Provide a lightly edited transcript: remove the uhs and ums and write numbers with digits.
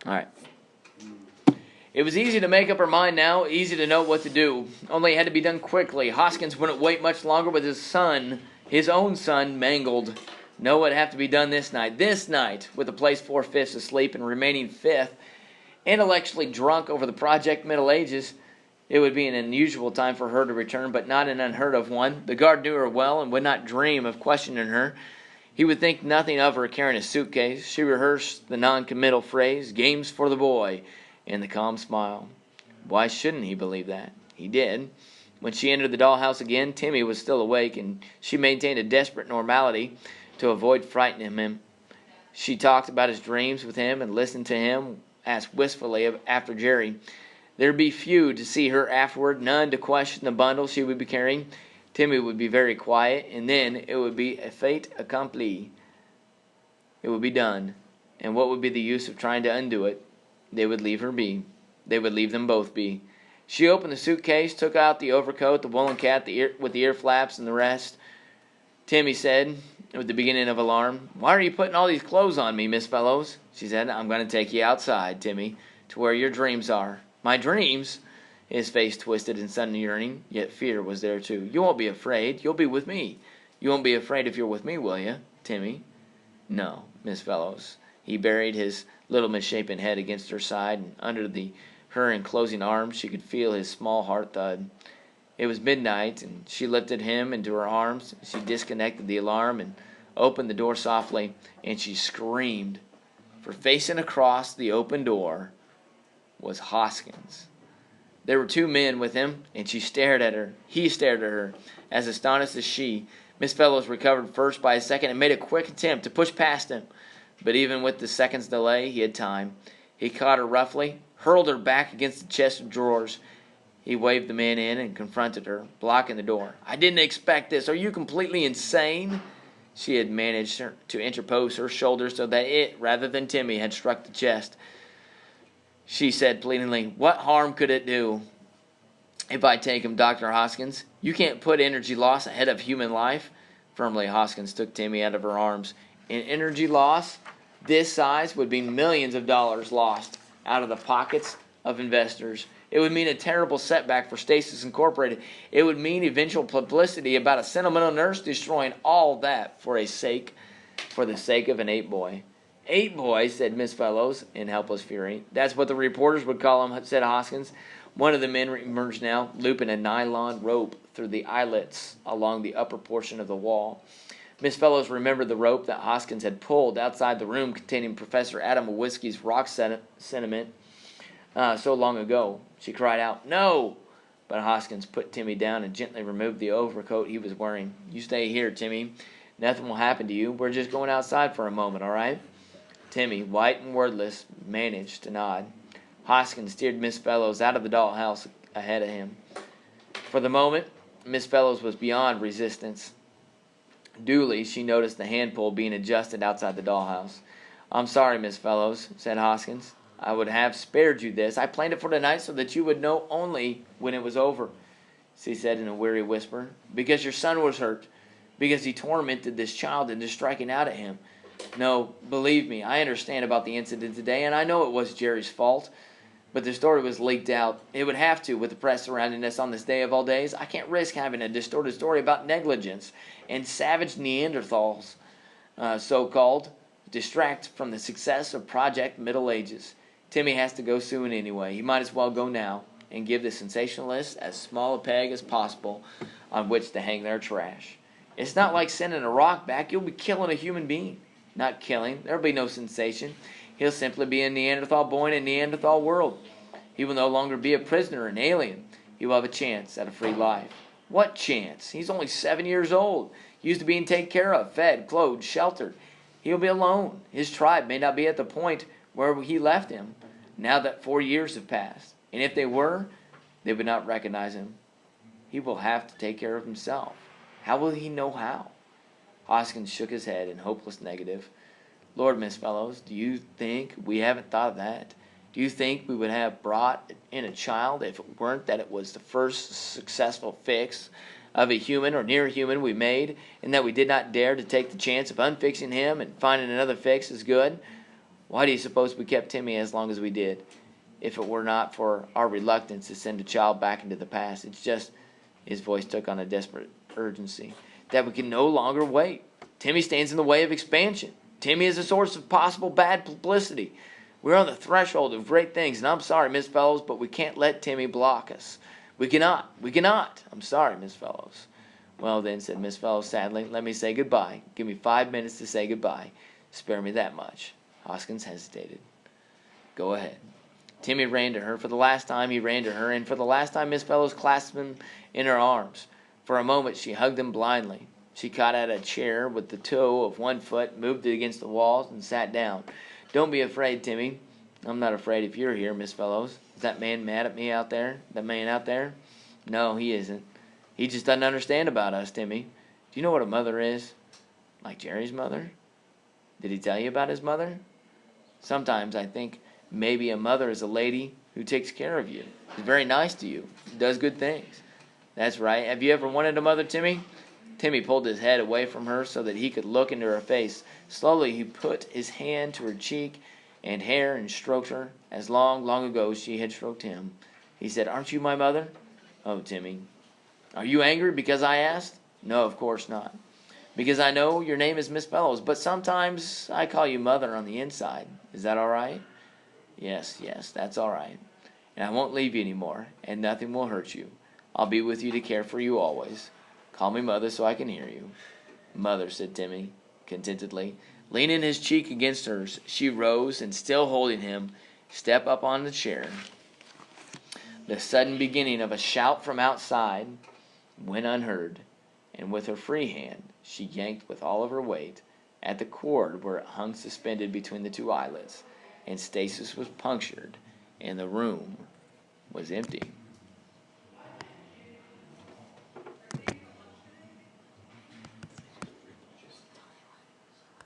All right. It was easy to make up her mind now, easy to know what to do. Only it had to be done quickly. Hoskins wouldn't wait much longer with his own son, mangled. No, it would have to be done this night. This night, with the place 4/5 asleep and remaining fifth, intellectually drunk over the Project Middle Ages. It would be an unusual time for her to return, but not an unheard of one. The guard knew her well and would not dream of questioning her. He would think nothing of her carrying a suitcase. She rehearsed the non-committal phrase, "Games for the boy," and the calm smile. Why shouldn't he believe that? He did. When she entered the dollhouse again, Timmy was still awake, and she maintained a desperate normality to avoid frightening him. She talked about his dreams with him and listened to him ask wistfully after Jerry. There'd be few to see her afterward, none to question the bundle she would be carrying. Timmy would be very quiet, and then it would be a fait accompli. It would be done, and what would be the use of trying to undo it? They would leave her be. They would leave them both be. She opened the suitcase, took out the overcoat, the woolen cap with the ear flaps, and the rest. Timmy said, with the beginning of alarm, "Why are you putting all these clothes on me, Miss Fellows?" She said, "I'm going to take you outside, Timmy, to where your dreams are." "My dreams?" His face twisted in sudden yearning, yet fear was there too. "You won't be afraid. You'll be with me. You won't be afraid if you're with me, will you, Timmy?" "No, Miss Fellows." He buried his little misshapen head against her side, and under her enclosing arms she could feel his small heart thud. It was midnight, and she lifted him into her arms. She disconnected the alarm and opened the door softly, and she screamed, for facing across the open door was Hoskins. There were two men with him, and she stared at her. He stared at her, as astonished as she. Miss Fellows recovered first by a second and made a quick attempt to push past him. But even with the second's delay, he had time. He caught her roughly, hurled her back against the chest of drawers. He waved the man in and confronted her, blocking the door. "I didn't expect this. Are you completely insane?" She had managed to interpose her shoulder so that it, rather than Timmy, had struck the chest. She said pleadingly, "What harm could it do if I take him, Dr. Hoskins? You can't put energy loss ahead of human life." Firmly, Hoskins took Timmy out of her arms. "An energy loss this size would be millions of dollars lost out of the pockets of investors. It would mean a terrible setback for Stasis Incorporated. It would mean eventual publicity about a sentimental nurse destroying all that for the sake of an 8-boy. 8-boy, said Miss Fellows in helpless fury. "That's what the reporters would call him," said Hoskins. One of the men emerged now, looping a nylon rope through the eyelets along the upper portion of the wall. Miss Fellows remembered the rope that Hoskins had pulled outside the room containing Professor Adam Whiskey's rock sediment so long ago. She cried out, "No!" But Hoskins put Timmy down and gently removed the overcoat he was wearing. "You stay here, Timmy. Nothing will happen to you. We're just going outside for a moment, all right?" Timmy, white and wordless, managed to nod. Hoskins steered Miss Fellows out of the dollhouse ahead of him. For the moment, Miss Fellows was beyond resistance. Duly, she noticed the hand pull being adjusted outside the dollhouse. "I'm sorry, Miss Fellows," said Hoskins. "I would have spared you this. I planned it for tonight so that you would know only when it was over," she said in a weary whisper. "Because your son was hurt. Because he tormented this child into striking out at him. No, believe me, I understand about the incident today, and I know it was Jerry's fault. But the story was leaked out. It would have to, with the press surrounding us on this day of all days. I can't risk having a distorted story about negligence and savage Neanderthals, so-called, distract from the success of Project Middle Ages. Timmy has to go soon anyway. He might as well go now and give the sensationalists as small a peg as possible on which to hang their trash. It's not like sending a rock back. You'll be killing a human being. Not killing. There'll be no sensation. He'll simply be a Neanderthal boy in a Neanderthal world. He will no longer be a prisoner, an alien. He will have a chance at a free life." "What chance? He's only 7 years old. Used to being taken care of, fed, clothed, sheltered. He'll be alone. His tribe may not be at the point where he left him, now that 4 years have passed. And if they were, they would not recognize him. He will have to take care of himself. How will he know how?" Hoskins shook his head in hopeless negative. "Lord, Miss Fellows, do you think we haven't thought of that? Do you think we would have brought in a child if it weren't that it was the first successful fix of a human or near human we made, and that we did not dare to take the chance of unfixing him and finding another fix as good? Why do you suppose we kept Timmy as long as we did? If it were not for our reluctance to send a child back into the past, it's just," his voice took on a desperate urgency, "that we can no longer wait. Timmy stands in the way of expansion. Timmy is a source of possible bad publicity. We're on the threshold of great things, and I'm sorry, Miss Fellows, but we can't let Timmy block us. We cannot. We cannot. I'm sorry, Miss Fellows." "Well, then," said Miss Fellows sadly, "let me say goodbye. Give me 5 minutes to say goodbye. Spare me that much." Hoskins hesitated. "Go ahead." Timmy ran to her. For the last time he ran to her, and for the last time Miss Fellows clasped him in her arms. For a moment she hugged him blindly. She caught at a chair with the toe of one foot, moved it against the walls, and sat down. "Don't be afraid, Timmy." "I'm not afraid if you're here, Miss Fellows." "Is that man mad at me out there? That man out there?" "No, he isn't. He just doesn't understand about us, Timmy. Do you know what a mother is? Like Jerry's mother? Did he tell you about his mother? Sometimes I think maybe a mother is a lady who takes care of you, is very nice to you, does good things." "That's right. Have you ever wanted a mother, Timmy?" Timmy pulled his head away from her so that he could look into her face. Slowly he put his hand to her cheek and hair and stroked her, as long, long ago she had stroked him. He said, "Aren't you my mother?" "Oh, Timmy." "Are you angry because I asked?" "No, of course not." "Because I know your name is Miss Fellows, but sometimes I call you Mother on the inside. Is that all right?" Yes, that's all right. "And I won't leave you any more, and nothing will hurt you. I'll be with you to care for you always. Call me Mother so I can hear you." "Mother," said Timmy, contentedly. Leaning his cheek against hers, she rose, and still holding him, stepped up on the chair. The sudden beginning of a shout from outside went unheard, and with her free hand she yanked with all of her weight at the cord where it hung suspended between the two eyelets, and stasis was punctured, and the room was empty.